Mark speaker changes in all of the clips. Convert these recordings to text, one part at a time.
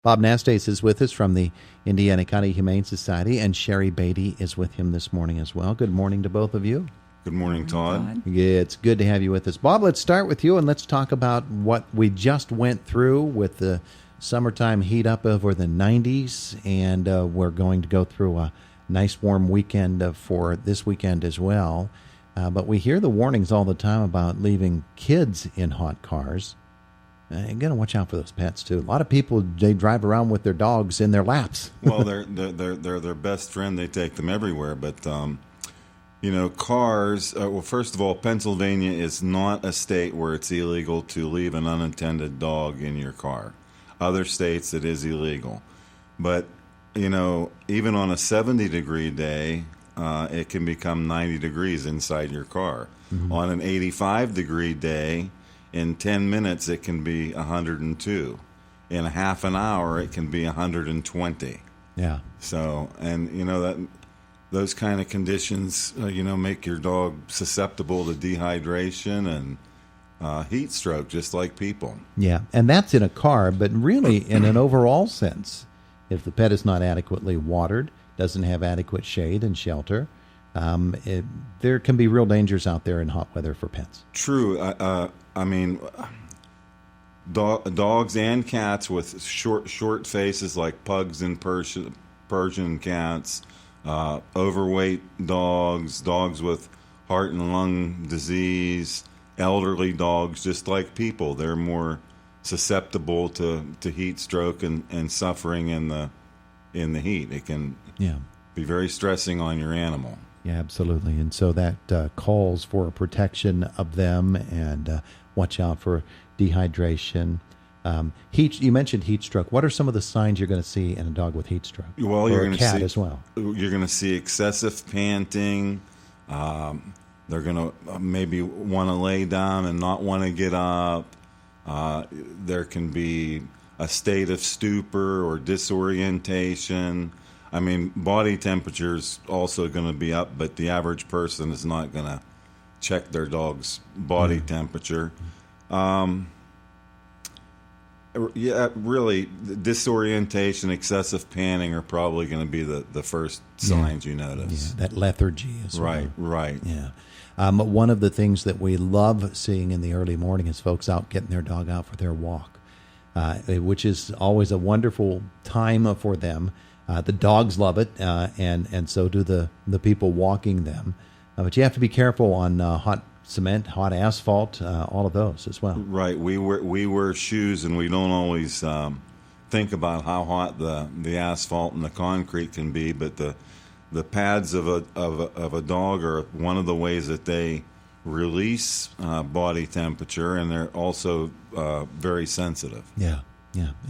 Speaker 1: Bob Nastase is with us from the Indiana County Humane Society, and Sherry Beatty is with him this morning as well. Good morning to both of you.
Speaker 2: Good morning, Todd.
Speaker 1: Yeah, it's good to have you with us. Bob, let's start with you, and let's talk about what we just went through with the summertime heat up over the 90s, and we're going to go through a nice warm weekend for this weekend as well. But we hear the warnings all the time about leaving kids in hot cars. You got to watch out for those pets too. A lot of people, they drive around with their dogs in their laps.
Speaker 2: Well, they're their best friend. They take them everywhere. But cars. Well, first of all, Pennsylvania is not a state where it's illegal to leave an unattended dog in your car. Other states, it is illegal. But even on a 70-degree day, it can become 90 degrees inside your car. Mm-hmm. On an 85-degree day, in 10 minutes, it can be 102. In a half an hour, it can be 120.
Speaker 1: Yeah.
Speaker 2: So, and that those kind of conditions, make your dog susceptible to dehydration and heat stroke, just like people.
Speaker 1: Yeah, and that's in a car, but really in an overall sense, if the pet is not adequately watered, doesn't have adequate shade and shelter, there can be real dangers out there in hot weather for pets.
Speaker 2: True. Dogs and cats with short faces like pugs and Persian cats, overweight dogs with heart and lung disease, elderly dogs, just like people, they're more susceptible to heat stroke and suffering in the heat. It can be very stressing on your animal.
Speaker 1: Yeah, absolutely. And so that calls for protection of them and watch out for dehydration. Heat. You mentioned heat stroke. What are some of the signs you're going to see in a dog with heat stroke?
Speaker 2: Well,
Speaker 1: you're going to see as well.
Speaker 2: You're going to see excessive panting. They're going to maybe want to lay down and not want to get up. There can be a state of stupor or disorientation. Body temperature is also going to be up, but the average person is not going to check their dog's body temperature. Really, disorientation, excessive panting are probably going to be the first signs you notice.
Speaker 1: Yeah, that lethargy as well.
Speaker 2: Right.
Speaker 1: Yeah. One of the things that we love seeing in the early morning is folks out getting their dog out for their walk, which is always a wonderful time for them. The dogs love it, and so do the people walking them. But you have to be careful on hot cement, hot asphalt, all of those as well.
Speaker 2: Right. We wear shoes, and we don't always think about how hot the asphalt and the concrete can be. But the pads of a dog are one of the ways that they release body temperature, and they're also very sensitive.
Speaker 1: Yeah,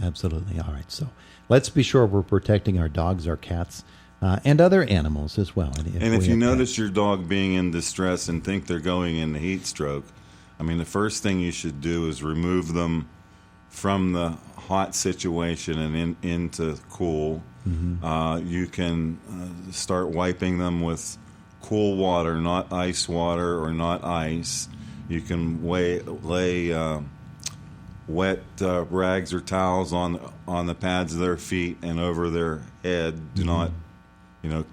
Speaker 1: absolutely. All right, so let's be sure we're protecting our dogs, our cats, and other animals as well.
Speaker 2: If you notice your dog being in distress and think they're going into heat stroke, the first thing you should do is remove them from the hot situation and into cool. Mm-hmm. You can start wiping them with cool water, not ice water or not ice. You can lay wet rags or towels on the pads of their feet and over their head. Do not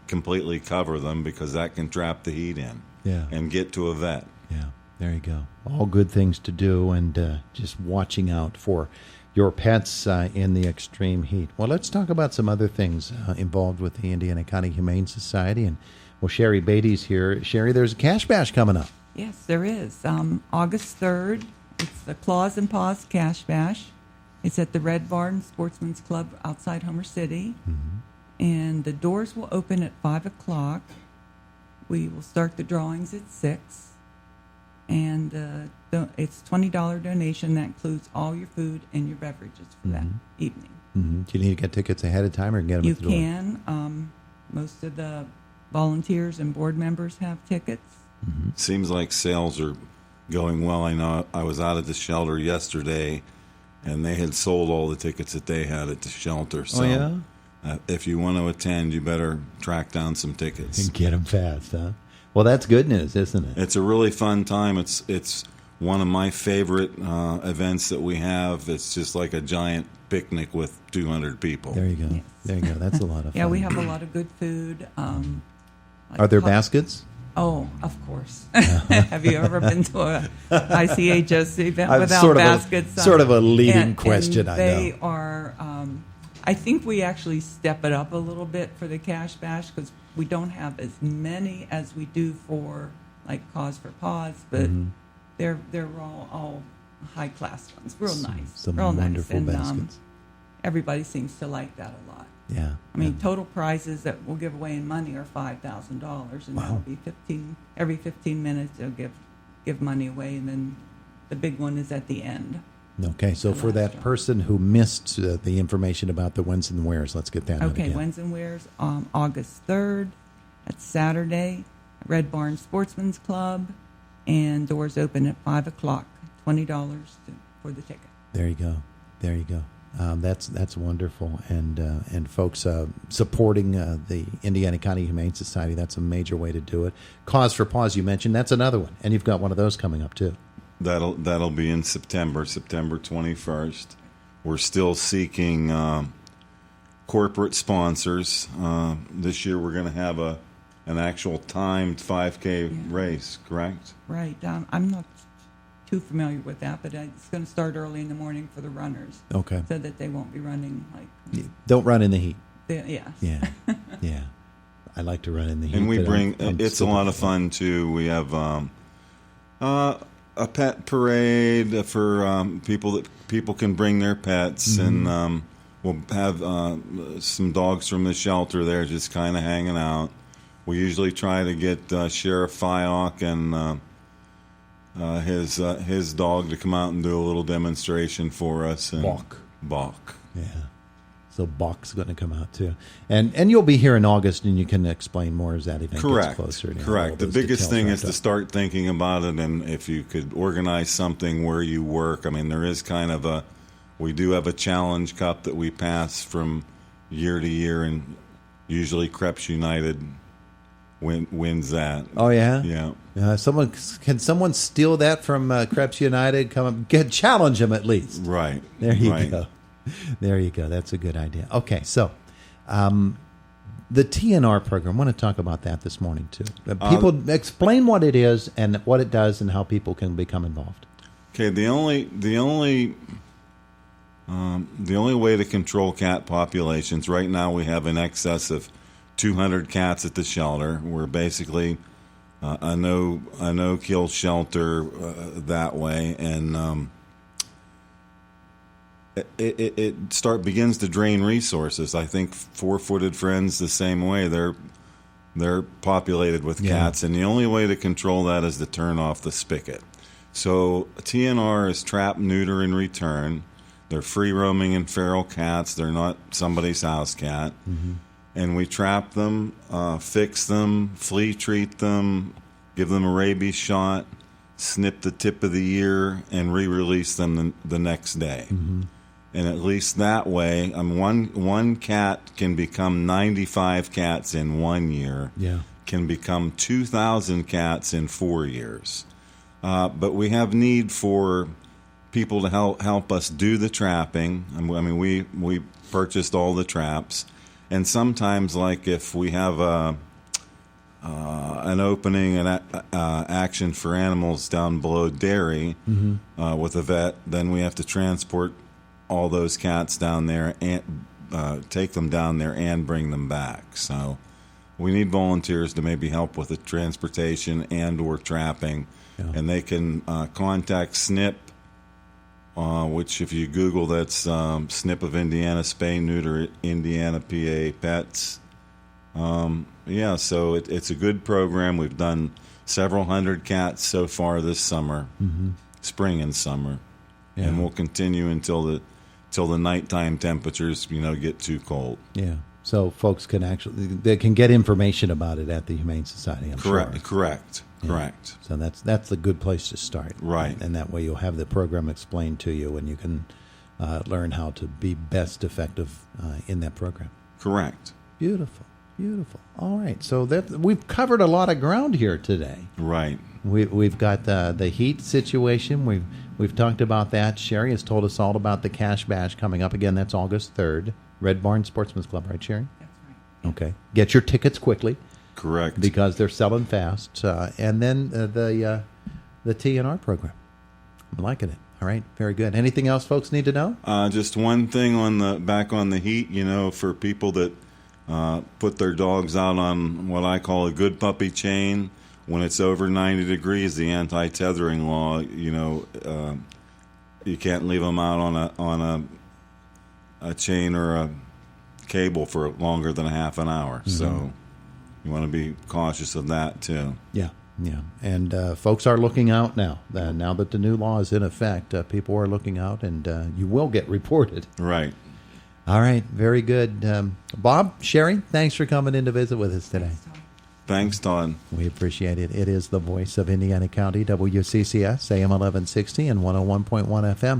Speaker 2: completely cover them, because that can trap the heat in.
Speaker 1: Yeah.
Speaker 2: And get to a vet.
Speaker 1: Yeah, there you go. All good things to do, and just watching out for your pets in the extreme heat. Well, let's talk about some other things involved with the Indiana County Humane Society. And Sherry Beatty's here. Sherry, there's a Cash Bash coming up.
Speaker 3: Yes, there is. August 3rd, it's the Claws and Paws Cash Bash. It's at the Red Barn Sportsman's Club outside Homer City. Mm-hmm. And the doors will open at 5 o'clock. We will start the drawings at 6. And it's $20 donation. That includes all your food and your beverages for that evening.
Speaker 1: Mm-hmm. Do you need to get tickets ahead of time or get them at the door?
Speaker 3: You can. Most of the volunteers and board members have tickets.
Speaker 2: Mm-hmm. Seems like sales are going well. I know I was out at the shelter yesterday, and they had sold all the tickets that they had at the shelter. So if you want to attend, you better track down some tickets.
Speaker 1: And get them fast, huh? Well, that's good news, isn't it?
Speaker 2: It's a really fun time. It's one of my favorite events that we have. It's just like a giant picnic with 200 people.
Speaker 1: There you go.
Speaker 3: Yes.
Speaker 1: There you go. That's a lot of fun.
Speaker 3: Yeah, we have a lot of good food.
Speaker 1: Are there baskets?
Speaker 3: Oh, of course. Have you ever been to a ICHS event without
Speaker 1: sort
Speaker 3: baskets?
Speaker 1: Of a, sort of a leading question,
Speaker 3: and
Speaker 1: I
Speaker 3: they
Speaker 1: know.
Speaker 3: are, I think we actually step it up a little bit for the Cash Bash because we don't have as many as we do for like Cause for Paws, but they're all high-class ones. Real nice.
Speaker 1: Some
Speaker 3: real
Speaker 1: wonderful
Speaker 3: nice. And,
Speaker 1: baskets.
Speaker 3: everybody seems to like that a lot.
Speaker 1: Yeah.
Speaker 3: I mean, total prizes that we'll give away in money are $5,000, and that'll be every 15 minutes. They'll give money away, and then the big one is at the end.
Speaker 1: Okay, so for that person who missed the information about the whens and wheres, let's get that out
Speaker 3: Okay,
Speaker 1: again.
Speaker 3: whens and wheres, August 3rd. That's Saturday. Red Barn Sportsman's Club, and doors open at 5 o'clock. $20 for the ticket.
Speaker 1: There you go. There you go. That's wonderful, and folks supporting the Indiana County Humane Society. That's a major way to do it. Cause for Paws, you mentioned, that's another one, and you've got one of those coming up too.
Speaker 2: That'll be in September 21st. We're still seeking corporate sponsors. This year we're going to have an actual timed 5K race, correct?
Speaker 3: Right. I'm not too familiar with that, but it's going to start early in the morning for the runners.
Speaker 1: Okay.
Speaker 3: So that they won't be running like.
Speaker 1: Don't run in the heat.
Speaker 3: Yes.
Speaker 1: Yeah. Yeah. I like to run in the heat.
Speaker 2: And we
Speaker 1: but
Speaker 2: bring,
Speaker 1: I'm
Speaker 2: it's a
Speaker 1: still
Speaker 2: lot of fun too. We have a pet parade for people can bring their pets, and we'll have some dogs from the shelter there just kind of hanging out. We usually try to get Sheriff Fyock and his dog to come out and do a little demonstration for us. And Balk.
Speaker 1: Yeah. So Balk's going to come out too, and you'll be here in August, and you can explain more as that event gets closer.
Speaker 2: Correct. The biggest thing is to start thinking about it, and if you could organize something where you work. I mean, there is kind of we do have a challenge cup that we pass from year to year, and usually Krebs United wins that.
Speaker 1: Oh yeah.
Speaker 2: Yeah.
Speaker 1: Can someone steal that from Krebs United? Challenge them at least.
Speaker 2: Right.
Speaker 1: There you go. There you go. That's a good idea. Okay, so the TNR program, I want to talk about that this morning too. People explain what it is and what it does and how people can become involved.
Speaker 2: Okay, the only way to control cat populations right now, we have in excess of 200 cats at the shelter. We're basically a no kill shelter that way, and it begins to drain resources. I think Four-Footed Friends the same way. They're populated with cats, and the only way to control that is to turn off the spigot. So TNR is trap, neuter, and return. They're free roaming and feral cats. They're not somebody's house cat. And we trap them, fix them, flea treat them, give them a rabies shot, snip the tip of the ear, and re-release them the next day. And at least that way, one cat can become 95 cats in 1 year.
Speaker 1: Yeah.
Speaker 2: Can become 2,000 cats in 4 years. But we have need for people to help us do the trapping. I mean, we purchased all the traps, and sometimes, like if we have an opening and action for animals down below dairy with a vet, then we have to transport all those cats down there and take them down there and bring them back. So we need volunteers to maybe help with the transportation and or trapping. Yeah. And they can contact SNP, which if you Google, that's SNP of Indiana, Spay, Neuter, Indiana, PA, Pets. Yeah, so it's a good program. We've done several hundred cats so far this summer, spring and summer. Yeah. And we'll continue until the nighttime temperatures, get too cold. Yeah.
Speaker 1: So folks they can get information about it at the Humane Society. I'm sure.
Speaker 2: Correct.
Speaker 1: So that's a good place to start.
Speaker 2: Right.
Speaker 1: And that way you'll have the program explained to you, and you can learn how to be best effective in that program.
Speaker 2: Correct.
Speaker 1: Beautiful. Beautiful. All right. So we've covered a lot of ground here today.
Speaker 2: Right.
Speaker 1: We've got the heat situation. We've talked about that. Sherry has told us all about the Cash Bash coming up again. That's August 3rd. Red Barn Sportsman's Club, right, Sherry?
Speaker 3: That's right.
Speaker 1: Okay. Get your tickets quickly.
Speaker 2: Correct.
Speaker 1: Because they're selling fast. And then the TNR program. I'm liking it. All right. Very good. Anything else folks need to know?
Speaker 2: Just one thing back on the heat, for people that put their dogs out on what I call a good puppy chain. When it's over 90 degrees, the anti-tethering law, you can't leave them out on a chain or a cable for longer than a half an hour. Mm-hmm. So you want to be cautious of that too.
Speaker 1: Yeah. Yeah, and folks are looking out now. Now that the new law is in effect, people are looking out, and you will get reported.
Speaker 2: Right.
Speaker 1: All right, very good. Bob, Sherry, thanks for coming in to visit with us today.
Speaker 2: Thanks, Todd.
Speaker 1: We appreciate it. It is the voice of Indiana County, WCCS, AM 1160 and 101.1 FM.